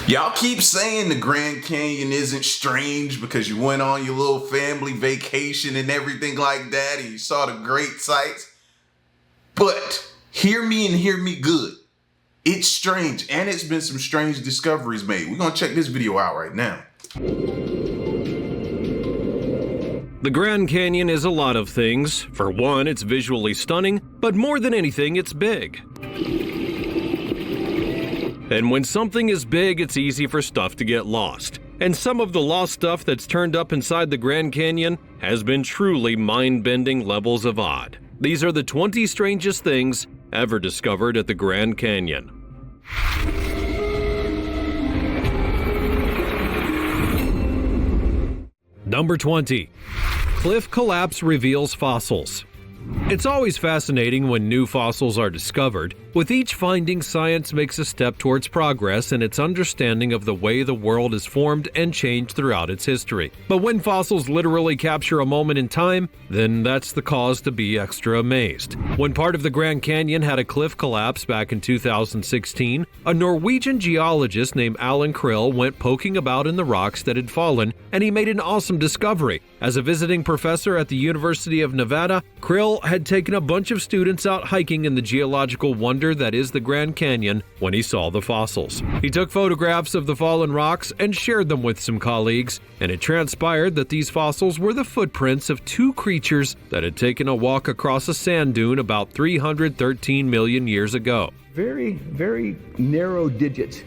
Y'all keep saying the Grand Canyon isn't strange because you went on your little family vacation and everything like that and you saw the great sights. But hear me and hear me good. It's strange, and it's been some strange discoveries made. We're gonna check this video out right now. The Grand Canyon is a lot of things. For one, it's visually stunning, but more than anything, it's big. And when something is big, it's easy for stuff to get lost. And some of the lost stuff that's turned up inside the Grand Canyon has been truly mind-bending levels of odd. These are the 20 strangest things ever discovered at the Grand Canyon. Number 20. Cliff collapse reveals fossils. It's always fascinating when new fossils are discovered. With each finding, science makes a step towards progress in its understanding of the way the world is formed and changed throughout its history. But when fossils literally capture a moment in time, then that's the cause to be extra amazed. When part of the Grand Canyon had a cliff collapse back in 2016, a Norwegian geologist named Alan Krill went poking about in the rocks that had fallen, and he made an awesome discovery. As a visiting professor at the University of Nevada, Krill had taken a bunch of students out hiking in the geological wonder that is the Grand Canyon when he saw the fossils. He took photographs of the fallen rocks and shared them with some colleagues, and it transpired that these fossils were the footprints of two creatures that had taken a walk across a sand dune about 313 million years ago. Very, very narrow digits.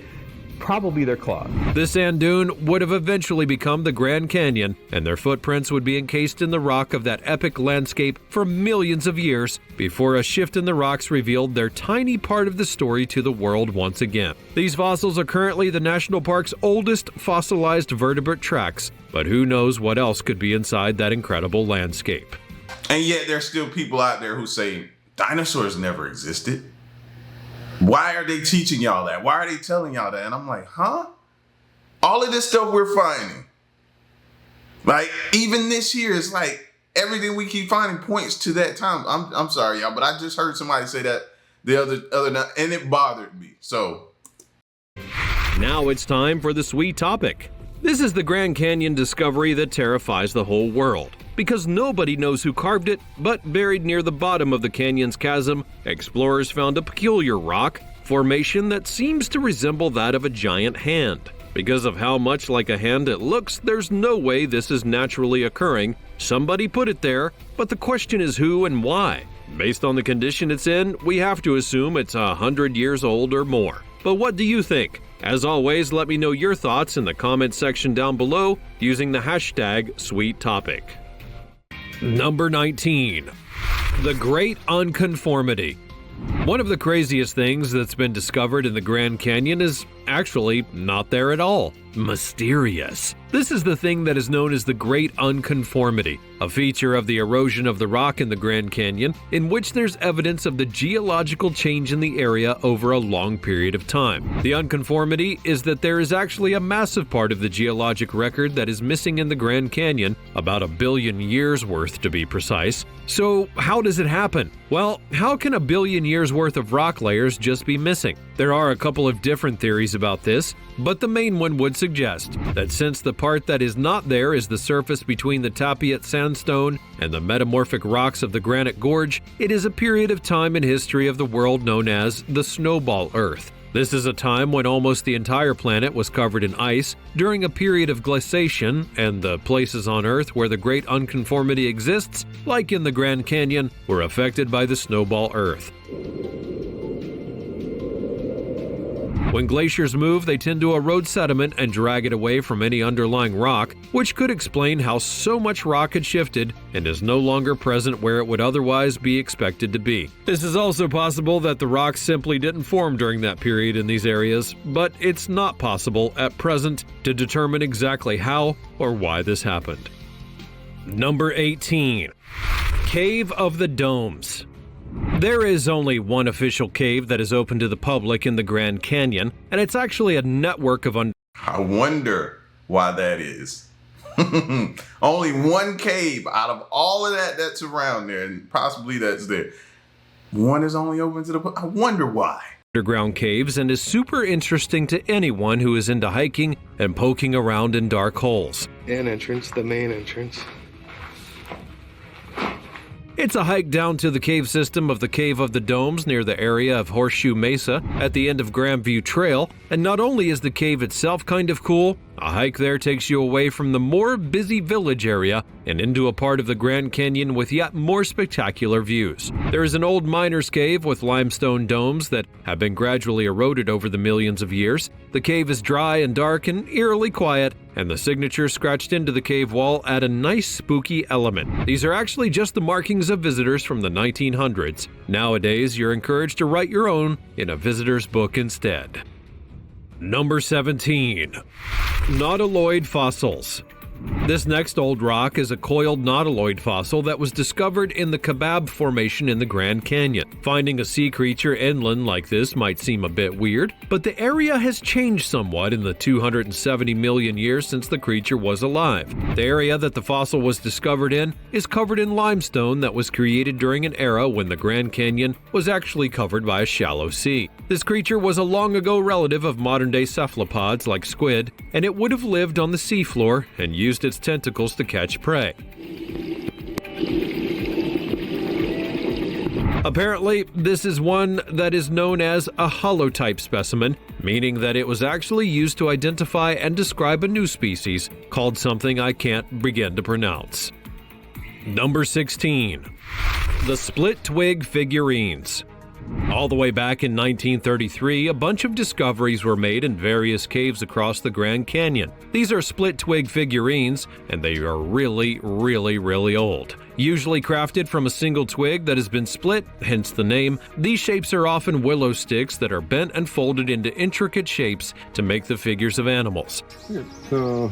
Probably their claw. The sand dune would have eventually become the Grand Canyon, and their footprints would be encased in the rock of that epic landscape for millions of years before a shift in the rocks revealed their tiny part of the story to the world once again. These fossils are currently the national park's oldest fossilized vertebrate tracks, but who knows what else could be inside that incredible landscape. And yet there's still people out there who say dinosaurs never existed. Why are they teaching y'all that? Why are they telling y'all that? And I'm like, huh? All of this stuff we're finding. Like, even this year, it's like everything we keep finding points to that time. I'm sorry, y'all, but I just heard somebody say that the other night, and it bothered me. So now it's time for the sweet topic. This is the Grand Canyon discovery that terrifies the whole world. Because nobody knows who carved it, but buried near the bottom of the canyon's chasm, explorers found a peculiar rock formation that seems to resemble that of a giant hand. Because of how much like a hand it looks, there's no way this is naturally occurring. Somebody put it there, but the question is who and why. Based on the condition it's in, we have to assume it's 100 years old or more. But what do you think? As always, let me know your thoughts in the comment section down below using the hashtag #SweetTopic. Number 19. The Great Unconformity. One of the craziest things that's been discovered in the Grand Canyon is actually not there at all. Mysterious. This is the thing that is known as the Great Unconformity, a feature of the erosion of the rock in the Grand Canyon in which there's evidence of the geological change in the area over a long period of time. The unconformity is that there is actually a massive part of the geologic record that is missing in the Grand Canyon, about 1 billion years worth to be precise. So how does it happen? Well, how can 1 billion years worth of rock layers just be missing? There are a couple of different theories about this, but the main one would suggest that since the part that is not there is the surface between the Tapiat sandstone and the metamorphic rocks of the Granite Gorge, it is a period of time in history of the world known as the Snowball Earth. This is a time when almost the entire planet was covered in ice during a period of glaciation, and the places on Earth where the Great Unconformity exists, like in the Grand Canyon, were affected by the Snowball Earth. When glaciers move, they tend to erode sediment and drag it away from any underlying rock, which could explain how so much rock had shifted and is no longer present where it would otherwise be expected to be. This is also possible that the rocks simply didn't form during that period in these areas, but it's not possible at present to determine exactly how or why this happened. Number 18. Cave of the Domes. There is only one official cave that is open to the public in the Grand Canyon, and it's actually a network of I wonder why that is. Only one cave out of all of that that's around there, and possibly that's there. One is only open to the public. I wonder why. underground caves and is super interesting to anyone who is into hiking and poking around in dark holes. And entrance, the main entrance. It's a hike down to the cave system of the Cave of the Domes near the area of Horseshoe Mesa at the end of Grandview Trail, and not only is the cave itself kind of cool, a hike there takes you away from the more busy village area and into a part of the Grand Canyon with yet more spectacular views. There is an old miner's cave with limestone domes that have been gradually eroded over the millions of years. The cave is dry and dark and eerily quiet, and the signatures scratched into the cave wall add a nice spooky element. These are actually just the markings of visitors from the 1900s. Nowadays, you're encouraged to write your own in a visitor's book instead. Number 17. Nautiloid fossils. This next old rock is a coiled nautiloid fossil that was discovered in the Kebab Formation in the Grand Canyon. Finding a sea creature inland like this might seem a bit weird, but the area has changed somewhat in the 270 million years since the creature was alive. The area that the fossil was discovered in is covered in limestone that was created during an era when the Grand Canyon was actually covered by a shallow sea. This creature was a long ago relative of modern-day cephalopods like squid, and it would have lived on the seafloor and used its tentacles to catch prey. Apparently, this is one that is known as a holotype specimen, meaning that it was actually used to identify and describe a new species called something I can't begin to pronounce. Number 16. The split twig figurines. All the way back in 1933, a bunch of discoveries were made in various caves across the Grand Canyon. These are split twig figurines, and they are really old. Usually crafted from a single twig that has been split, hence the name, these shapes are often willow sticks that are bent and folded into intricate shapes to make the figures of animals. So,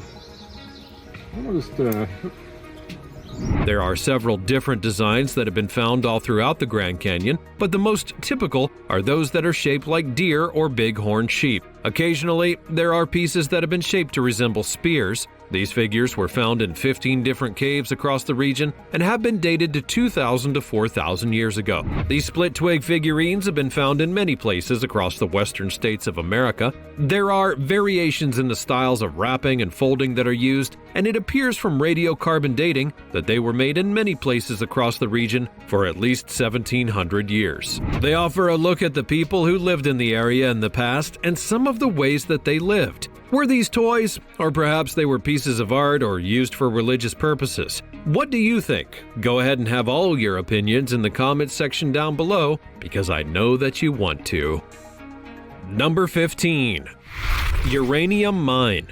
There are several different designs that have been found all throughout the Grand Canyon, but the most typical are those that are shaped like deer or bighorn sheep. Occasionally, there are pieces that have been shaped to resemble spears. These figures were found in 15 different caves across the region and have been dated to 2,000 to 4,000 years ago. These split twig figurines have been found in many places across the western states of America. There are variations in the styles of wrapping and folding that are used, and it appears from radiocarbon dating that they were made in many places across the region for at least 1,700 years. They offer a look at the people who lived in the area in the past and some of the ways that they lived. Were these toys? Or perhaps they were pieces of art or used for religious purposes? What do you think? Go ahead and have all your opinions in the comments section down below, because I know that you want to. Number 15. Uranium mine.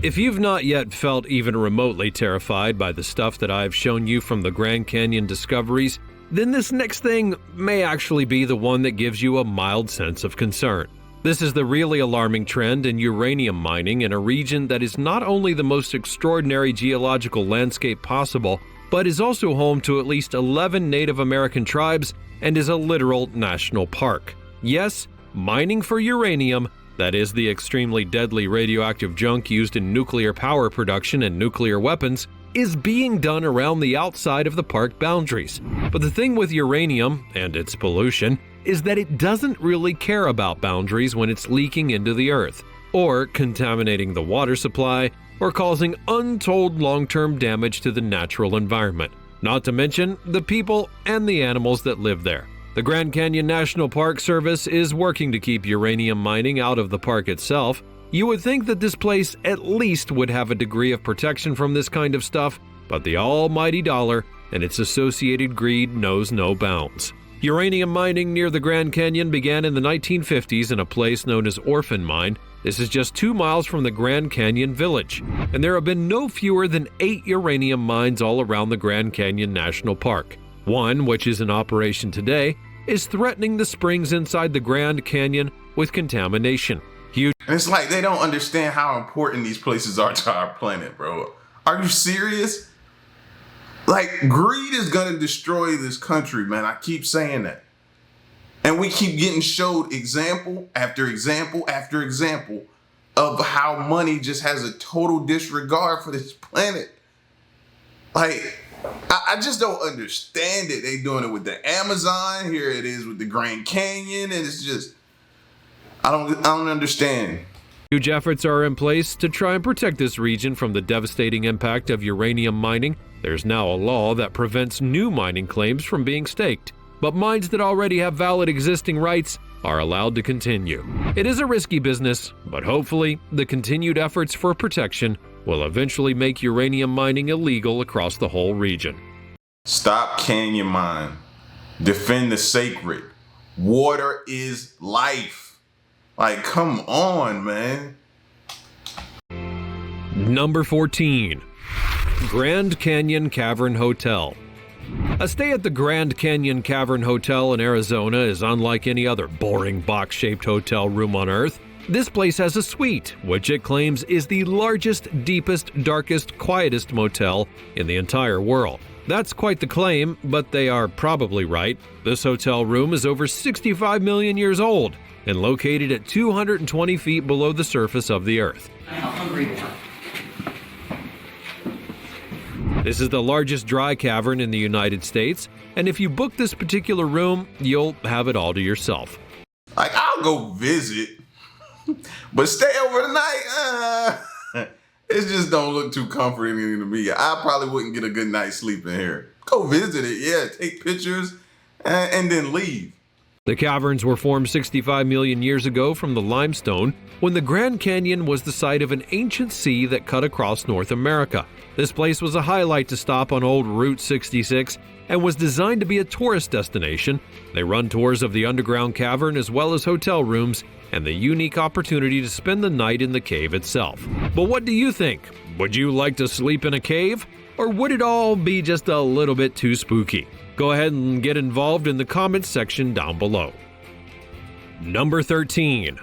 If you've not yet felt even remotely terrified by the stuff that I've shown you from the Grand Canyon discoveries, then this next thing may actually be the one that gives you a mild sense of concern. This is the really alarming trend in uranium mining in a region that is not only the most extraordinary geological landscape possible, but is also home to at least 11 Native American tribes and is a literal national park. Yes, mining for uranium, that is the extremely deadly radioactive junk used in nuclear power production and nuclear weapons, is being done around the outside of the park boundaries. But the thing with uranium and its pollution is that it doesn't really care about boundaries when it's leaking into the earth, or contaminating the water supply, or causing untold long-term damage to the natural environment, not to mention the people and the animals that live there. The Grand Canyon National Park Service is working to keep uranium mining out of the park itself. You would think that this place at least would have a degree of protection from this kind of stuff, but the almighty dollar and its associated greed knows no bounds. Uranium mining near the Grand Canyon began in the 1950s in a place known as Orphan Mine. This is just 2 miles from the Grand Canyon Village, and there have been no fewer than 8 uranium mines all around the Grand Canyon National Park. One, which is in operation today, is threatening the springs inside the Grand Canyon with contamination. And it's like they don't understand how important these places are to our planet, bro. Are you serious? Like, greed is gonna destroy this country, man. I keep saying that. And we keep getting showed example after example after example of how money just has a total disregard for this planet. Like, I just don't understand it. They doing it with the Amazon. Here it is with the Grand Canyon. And it's just, I don't understand. Huge efforts are in place to try and protect this region from the devastating impact of uranium mining. There's now a law that prevents new mining claims from being staked, but mines that already have valid existing rights are allowed to continue. It is a risky business, but hopefully the continued efforts for protection will eventually make uranium mining illegal across the whole region. Stop canyon mine. Defend the sacred. Water is life. Like, come on, man. Number 14. Grand Canyon Cavern Hotel. A stay at the Grand Canyon Cavern Hotel in Arizona is unlike any other boring box-shaped hotel room on Earth. This place has a suite, which it claims is the largest, deepest, darkest, quietest motel in the entire world. That's quite the claim, but they are probably right. This hotel room is over 65 million years old and located at 220 feet below the surface of the Earth. How hungry you are. This is the largest dry cavern in the United States, and if you book this particular room, you'll have it all to yourself. Like, I'll go visit, but stay overnight, it just don't look too comforting to me. I probably wouldn't get a good night's sleep in here. Go visit it, yeah, take pictures, and then leave. The caverns were formed 65 million years ago from the limestone, when the Grand Canyon was the site of an ancient sea that cut across North America. This place was a highlight to stop on old Route 66 and was designed to be a tourist destination. They run tours of the underground cavern as well as hotel rooms and the unique opportunity to spend the night in the cave itself. But what do you think? Would you like to sleep in a cave? Or would it all be just a little bit too spooky? Go ahead and get involved in the comments section down below. Number 13.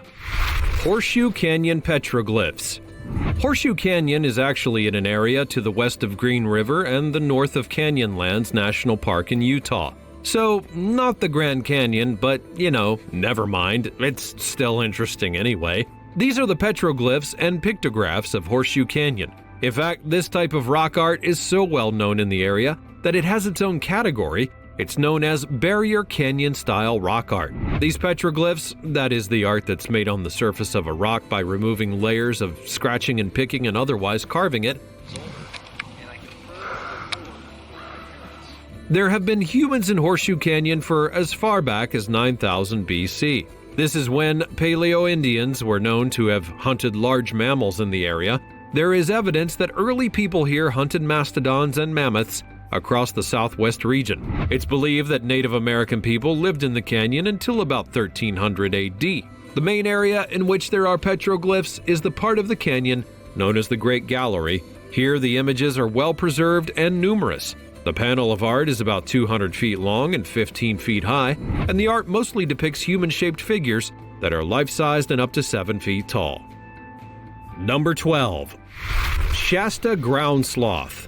Horseshoe Canyon Petroglyphs. Horseshoe Canyon is actually in an area to the west of Green River and the north of Canyonlands National Park in Utah. So, not the Grand Canyon, but, never mind. It's still interesting anyway. These are the petroglyphs and pictographs of Horseshoe Canyon. In fact, this type of rock art is so well known in the area that it has its own category. It's known as Barrier Canyon-style rock art. These petroglyphs, that is the art that's made on the surface of a rock by removing layers of scratching and picking and otherwise carving it. There have been humans in Horseshoe Canyon for as far back as 9000 BC. This is when Paleo-Indians were known to have hunted large mammals in the area. There is evidence that early people here hunted mastodons and mammoths across the southwest region. It's believed that Native American people lived in the canyon until about 1300 AD. The main area in which there are petroglyphs is the part of the canyon known as the Great Gallery. Here the images are well preserved and numerous. The panel of art is about 200 feet long and 15 feet high, and the art mostly depicts human-shaped figures that are life-sized and up to 7 feet tall. Number 12. Shasta Ground Sloth.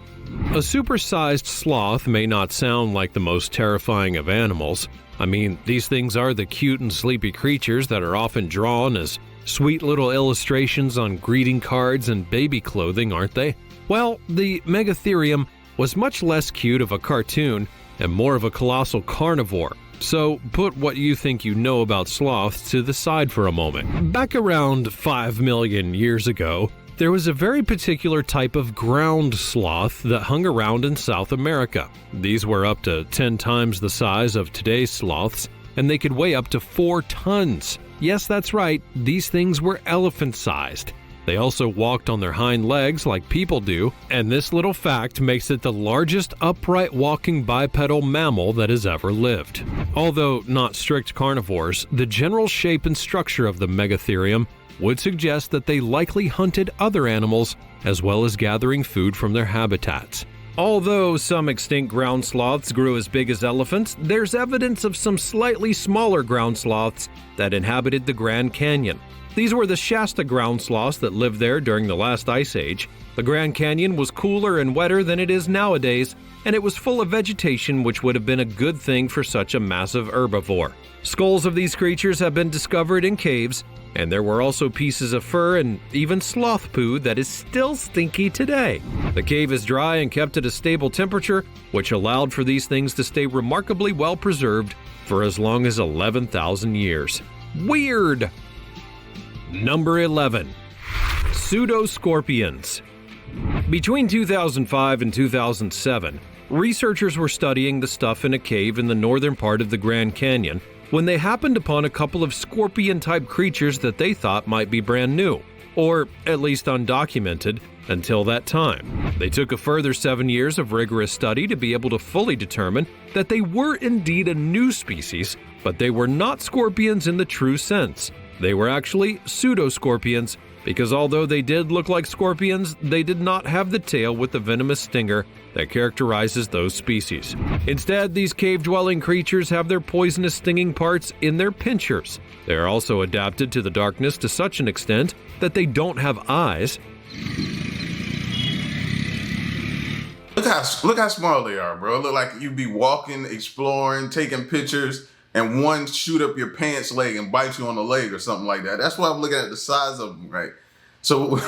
A supersized sloth may not sound like the most terrifying of animals. I mean, these things are the cute and sleepy creatures that are often drawn as sweet little illustrations on greeting cards and baby clothing, aren't they? Well, the Megatherium was much less cute of a cartoon and more of a colossal carnivore. So put what you think you know about sloths to the side for a moment. Back around 5 million years ago, there was a very particular type of ground sloth that hung around in South America. These were up to 10 times the size of today's sloths, and they could weigh up to 4 tons. Yes, that's right, these things were elephant-sized. They also walked on their hind legs like people do, and this little fact makes it the largest upright walking bipedal mammal that has ever lived. Although not strict carnivores, the general shape and structure of the Megatherium would suggest that they likely hunted other animals as well as gathering food from their habitats. Although some extinct ground sloths grew as big as elephants, there's evidence of some slightly smaller ground sloths that inhabited the Grand Canyon. These were the Shasta ground sloths that lived there during the last ice age. The Grand Canyon was cooler and wetter than it is nowadays, and it was full of vegetation, which would have been a good thing for such a massive herbivore. Skulls of these creatures have been discovered in caves, and there were also pieces of fur and even sloth poo that is still stinky today. The cave is dry and kept at a stable temperature, which allowed for these things to stay remarkably well preserved for as long as 11,000 years. Weird! Number 11. Pseudoscorpions. Between 2005 and 2007, researchers were studying the stuff in a cave in the northern part of the Grand Canyon when they happened upon a couple of scorpion-type creatures that they thought might be brand new, or at least undocumented until that time. They took a further 7 years of rigorous study to be able to fully determine that they were indeed a new species, but they were not scorpions in the true sense. They were actually pseudoscorpions, because although they did look like scorpions, they did not have the tail with the venomous stinger that characterizes those species. Instead, these cave-dwelling creatures have their poisonous stinging parts in their pincers. They are also adapted to the darkness to such an extent that they don't have eyes. Look how small they are, bro. Look like you'd be walking, exploring, taking pictures, and one shoot up your pants leg and bite you on the leg or something like that. That's why I'm looking at the size of them, right? So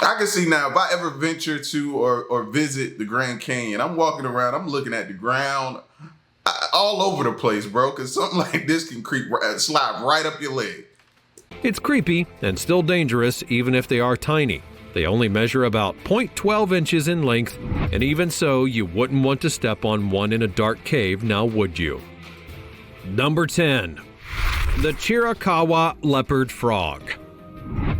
I can see now, if I ever venture to or visit the Grand Canyon, I'm walking around, I'm looking at the ground all over the place, bro, because something like this can slide right up your leg. It's creepy and still dangerous even if they are tiny. They only measure about 0.12 inches in length, and even so, you wouldn't want to step on one in a dark cave, now would you? Number 10. The Chiricahua leopard frog.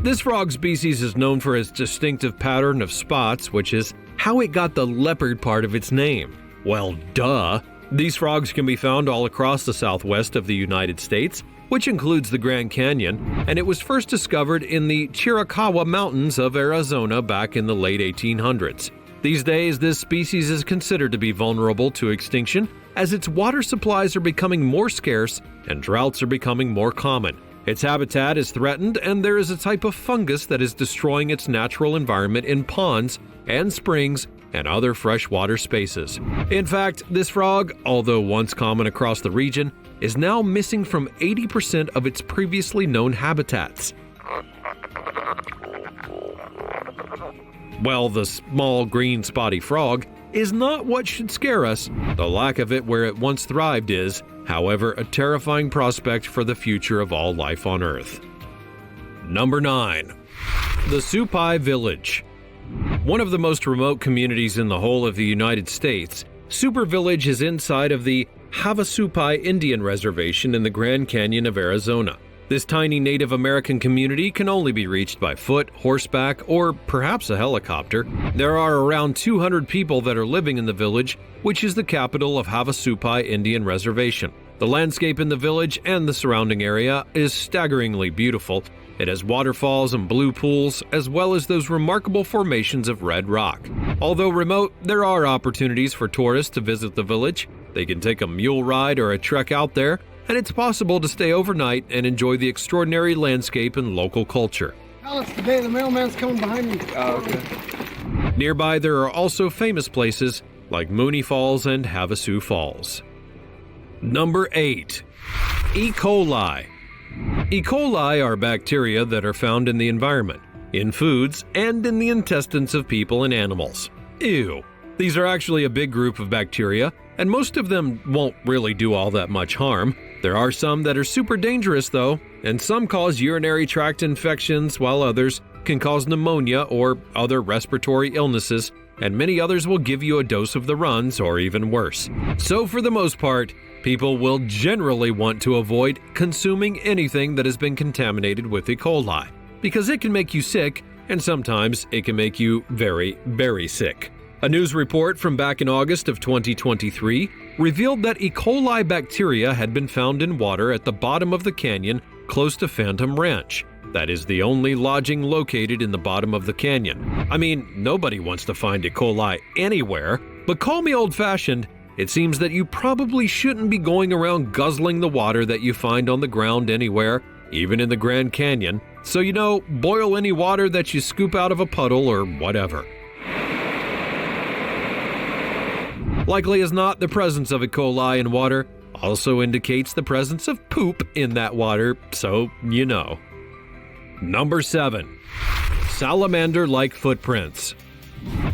This frog species is known for its distinctive pattern of spots, which is how it got the leopard part of its name. Well, duh. These frogs can be found all across the southwest of the United States, which includes the Grand Canyon, and it was first discovered in the Chiricahua Mountains of Arizona back in the late 1800s. These days, this species is considered to be vulnerable to extinction as its water supplies are becoming more scarce and droughts are becoming more common. Its habitat is threatened, and there is a type of fungus that is destroying its natural environment in ponds and springs and other freshwater spaces. In fact, this frog, although once common across the region, is now missing from 80% of its previously known habitats. Well, the small green spotty frog is not what should scare us. The lack of it where it once thrived is, however, a terrifying prospect for the future of all life on Earth. Number 9. The Supai Village. One of the most remote communities in the whole of the United States, Super Village is inside of the Havasupai Indian Reservation in the Grand Canyon of Arizona. This tiny Native American community can only be reached by foot, horseback, or perhaps a helicopter. There are around 200 people that are living in the village, which is the capital of Havasupai Indian Reservation. The landscape in the village and the surrounding area is staggeringly beautiful. It has waterfalls and blue pools, as well as those remarkable formations of red rock. Although remote, there are opportunities for tourists to visit the village. They can take a mule ride or a trek out there, and it's possible to stay overnight and enjoy the extraordinary landscape and local culture. Alex, today the mailman's coming behind me. Oh, okay. Nearby, there are also famous places like Mooney Falls and Havasu Falls. Number 8. E. coli. E. coli are bacteria that are found in the environment, in foods, and in the intestines of people and animals. Ew. These are actually a big group of bacteria, and most of them won't really do all that much harm. There are some that are super dangerous though, and some cause urinary tract infections while others can cause pneumonia or other respiratory illnesses, and many others will give you a dose of the runs or even worse. So for the most part, people will generally want to avoid consuming anything that has been contaminated with E. coli, because it can make you sick, and sometimes it can make you very, very sick. A news report from back in August of 2023 revealed that E. coli bacteria had been found in water at the bottom of the canyon close to Phantom Ranch. That is the only lodging located in the bottom of the canyon. I mean, nobody wants to find E. coli anywhere, but call me old-fashioned, it seems that you probably shouldn't be going around guzzling the water that you find on the ground anywhere, even in the Grand Canyon. So, boil any water that you scoop out of a puddle or whatever. Likely as not, the presence of E. coli in water also indicates the presence of poop in that water, so you know. Number 7. Salamander-like footprints.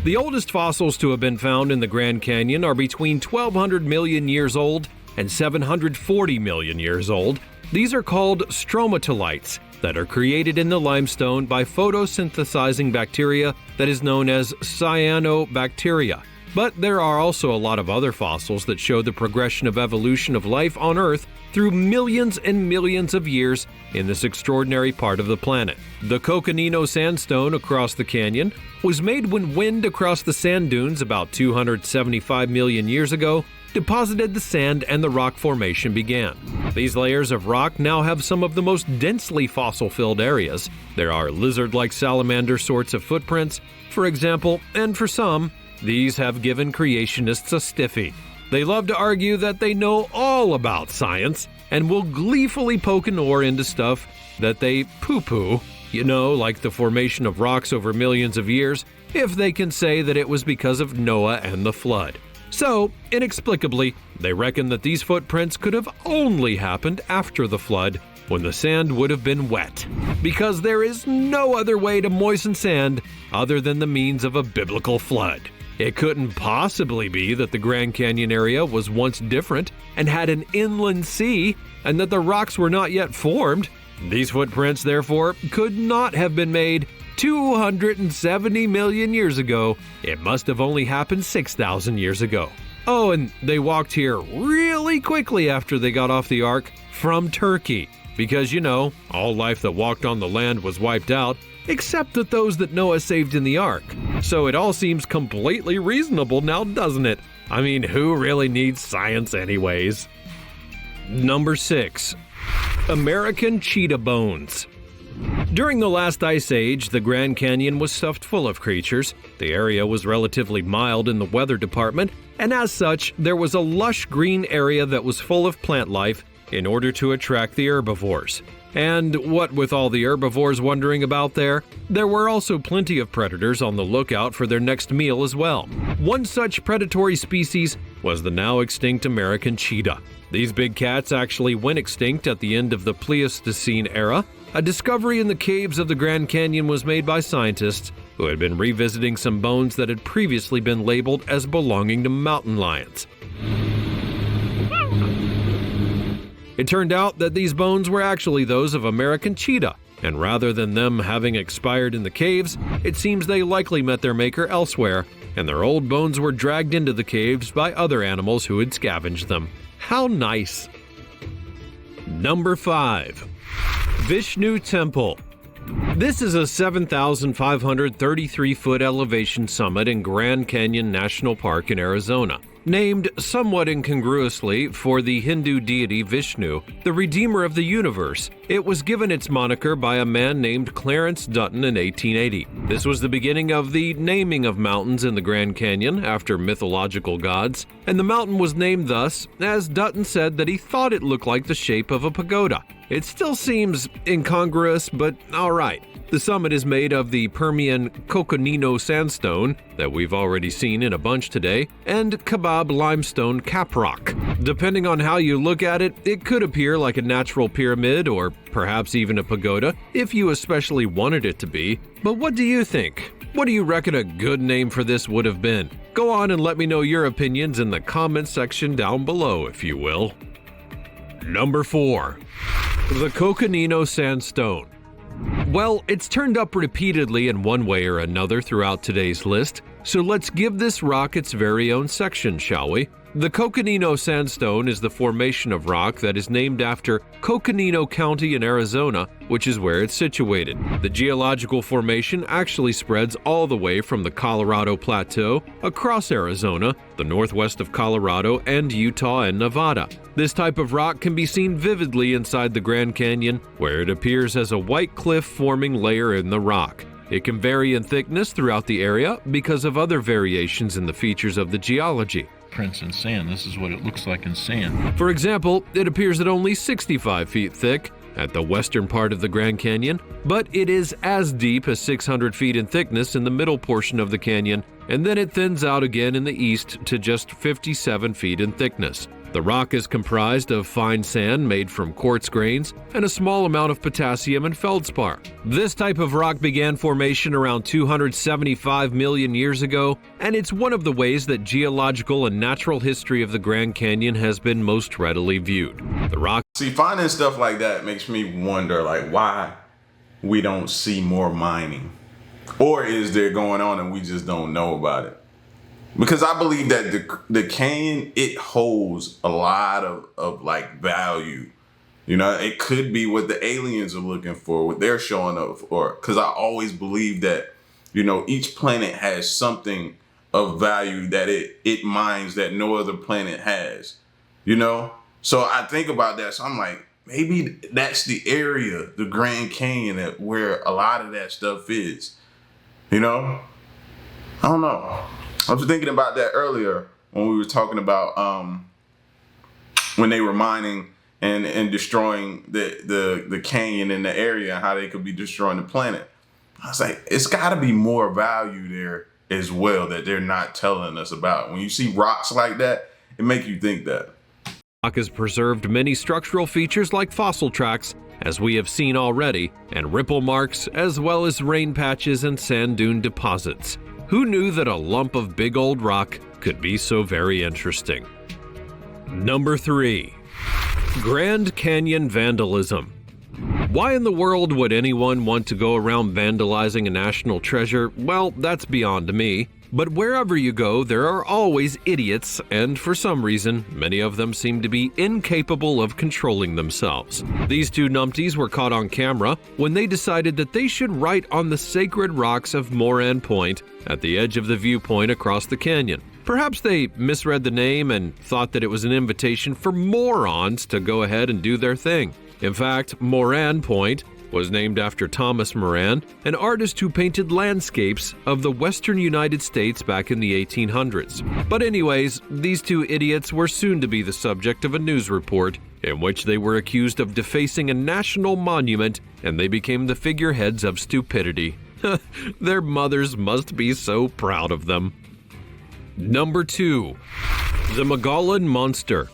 The oldest fossils to have been found in the Grand Canyon are between 1,200 million years old and 740 million years old. These are called stromatolites. that are created in the limestone by photosynthesizing bacteria that is known as cyanobacteria. But there are also a lot of other fossils that show the progression of evolution of life on Earth through millions and millions of years in this extraordinary part of the planet. The Coconino sandstone across the canyon was made when wind across the sand dunes about 275 million years ago deposited the sand and the rock formation began. These layers of rock now have some of the most densely fossil-filled areas. There are lizard-like salamander sorts of footprints, for example, and for some, these have given creationists a stiffy. They love to argue that they know all about science and will gleefully poke an oar into stuff that they poo-poo, like the formation of rocks over millions of years, if they can say that it was because of Noah and the flood. So, inexplicably, they reckon that these footprints could have only happened after the flood, when the sand would have been wet, because there is no other way to moisten sand other than the means of a biblical flood. It couldn't possibly be that the Grand Canyon area was once different and had an inland sea, and that the rocks were not yet formed. These footprints, therefore, could not have been made 270 million years ago. It must have only happened 6,000 years ago. Oh, and they walked here really quickly after they got off the ark from Turkey, because, all life that walked on the land was wiped out, except that those that Noah saved in the ark. So it all seems completely reasonable now, doesn't it? I mean, who really needs science anyways? Number 6. American cheetah bones. During the last ice age, the Grand Canyon was stuffed full of creatures. The area was relatively mild in the weather department, and as such, there was a lush green area that was full of plant life in order to attract the herbivores. And what with all the herbivores wandering about there were also plenty of predators on the lookout for their next meal as well. One such predatory species was the now extinct American cheetah. These big cats actually went extinct at the end of the Pleistocene era. A discovery in the caves of the Grand Canyon was made by scientists who had been revisiting some bones that had previously been labeled as belonging to mountain lions. It turned out that these bones were actually those of American cheetah, and rather than them having expired in the caves, it seems they likely met their maker elsewhere, and their old bones were dragged into the caves by other animals who had scavenged them. How nice! Number 5. Vishnu Temple. This is a 7,533-foot elevation summit in Grand Canyon National Park in Arizona. Named somewhat incongruously for the Hindu deity Vishnu, the redeemer of the universe, it was given its moniker by a man named Clarence Dutton in 1880. This was the beginning of the naming of mountains in the Grand Canyon after mythological gods, and the mountain was named thus as Dutton said that he thought it looked like the shape of a pagoda. It still seems incongruous, but alright. The summit is made of the Permian Coconino sandstone that we've already seen in a bunch today, and Kebab limestone caprock. Depending on how you look at it, it could appear like a natural pyramid or perhaps even a pagoda if you especially wanted it to be. But what do you think? What do you reckon a good name for this would have been? Go on and let me know your opinions in the comment section down below, if you will. Number 4. The Coconino sandstone. Well, it's turned up repeatedly in one way or another throughout today's list, so let's give this rock its very own section, shall we? The Coconino sandstone is the formation of rock that is named after Coconino County in Arizona, which is where it's situated. The geological formation actually spreads all the way from the Colorado Plateau across Arizona, the northwest of Colorado, and Utah and Nevada. This type of rock can be seen vividly inside the Grand Canyon, where it appears as a white cliff-forming layer in the rock. It can vary in thickness throughout the area because of other variations in the features of the geology. Prints in sand. This is what it looks like in sand. For example, it appears at only 65 feet thick at the western part of the Grand Canyon, but it is as deep as 600 feet in thickness in the middle portion of the canyon, and then it thins out again in the east to just 57 feet in thickness. The rock is comprised of fine sand made from quartz grains and a small amount of potassium and feldspar. This type of rock began formation around 275 million years ago, and it's one of the ways that geological and natural history of the Grand Canyon has been most readily viewed. The rock. See, finding stuff like that makes me wonder, like, why we don't see more mining? Or is there going on and we just don't know about it? Because I believe that the canyon, it holds a lot of like value. You know, it could be what the aliens are looking for, what they're showing up for. Because I always believe that, you know, each planet has something of value that it mines that no other planet has, you know? So I think about that. So I'm like, maybe that's the area, the Grand Canyon, where a lot of that stuff is, you know? I don't know. I was thinking about that earlier when we were talking about when they were mining and destroying the canyon in the area and how they could be destroying the planet. I was like, it's got to be more value there as well that they're not telling us about. When you see rocks like that, it makes you think that. Rock has preserved many structural features like fossil tracks, as we have seen already, and ripple marks, as well as rain patches and sand dune deposits. Who knew that a lump of big old rock could be so very interesting? Number 3. Grand Canyon vandalism. Why in the world would anyone want to go around vandalizing a national treasure? Well, that's beyond me. But wherever you go, there are always idiots, and for some reason, many of them seem to be incapable of controlling themselves. These two numpties were caught on camera when they decided that they should write on the sacred rocks of Moran Point at the edge of the viewpoint across the canyon. Perhaps they misread the name and thought that it was an invitation for morons to go ahead and do their thing. In fact, Moran Point was named after Thomas Moran, an artist who painted landscapes of the western United States back in the 1800s. But anyways, these two idiots were soon to be the subject of a news report in which they were accused of defacing a national monument, and they became the figureheads of stupidity. Their mothers must be so proud of them. Number 2. The Mogollon Monster.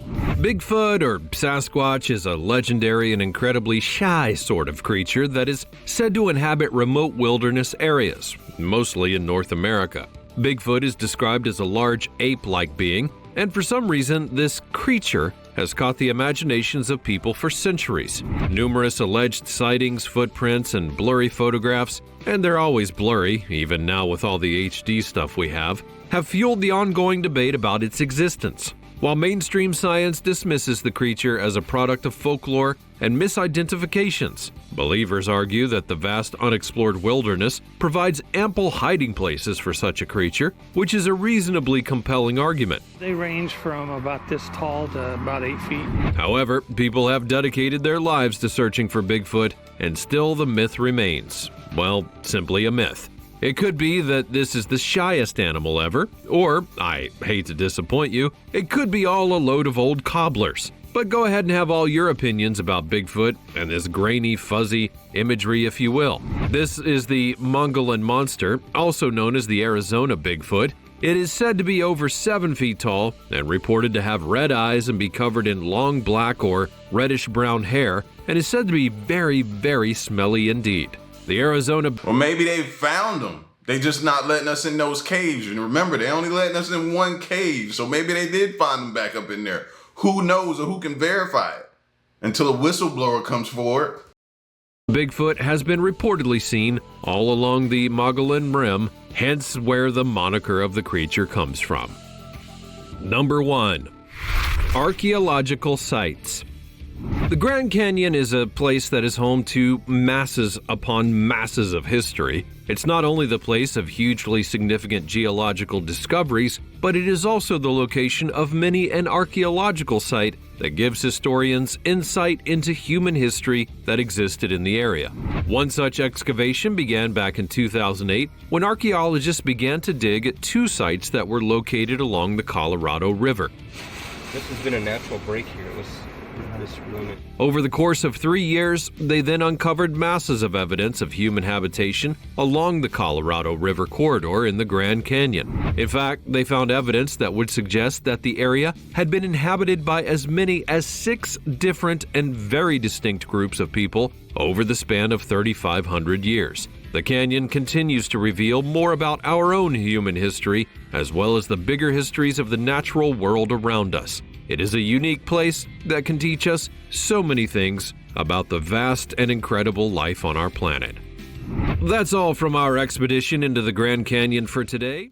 Bigfoot or Sasquatch is a legendary and incredibly shy sort of creature that is said to inhabit remote wilderness areas, mostly in North America. Bigfoot is described as a large ape-like being, and for some reason, this creature has caught the imaginations of people for centuries. Numerous alleged sightings, footprints, and blurry photographs, and they're always blurry, even now with all the HD stuff we have fueled the ongoing debate about its existence. While mainstream science dismisses the creature as a product of folklore and misidentifications, believers argue that the vast unexplored wilderness provides ample hiding places for such a creature, which is a reasonably compelling argument. They range from about this tall to about 8 feet. However, people have dedicated their lives to searching for Bigfoot, and still the myth remains. Well, simply a myth. It could be that this is the shyest animal ever, or, I hate to disappoint you, it could be all a load of old cobblers. But go ahead and have all your opinions about Bigfoot and this grainy, fuzzy imagery, if you will. This is the Mogollon Monster, also known as the Arizona Bigfoot. It is said to be over 7 feet tall and reported to have red eyes and be covered in long black or reddish-brown hair, and is said to be very, very smelly indeed. The Arizona... Well, maybe they found them. They just not letting us in those caves. And remember, they only letting us in one cave. So maybe they did find them back up in there. Who knows or who can verify it? Until a whistleblower comes forward. Bigfoot has been reportedly seen all along the Mogollon Rim, hence where the moniker of the creature comes from. Number 1. Archaeological sites. The Grand Canyon is a place that is home to masses upon masses of history. It's not only the place of hugely significant geological discoveries, but it is also the location of many an archaeological site that gives historians insight into human history that existed in the area. One such excavation began back in 2008 when archaeologists began to dig at 2 sites that were located along the Colorado River. This has been a natural break here. Over the course of 3 years, they then uncovered masses of evidence of human habitation along the Colorado River corridor in the Grand Canyon. In fact, they found evidence that would suggest that the area had been inhabited by as many as 6 different and very distinct groups of people over the span of 3,500 years. The canyon continues to reveal more about our own human history, as well as the bigger histories of the natural world around us. It is a unique place that can teach us so many things about the vast and incredible life on our planet. That's all from our expedition into the Grand Canyon for today.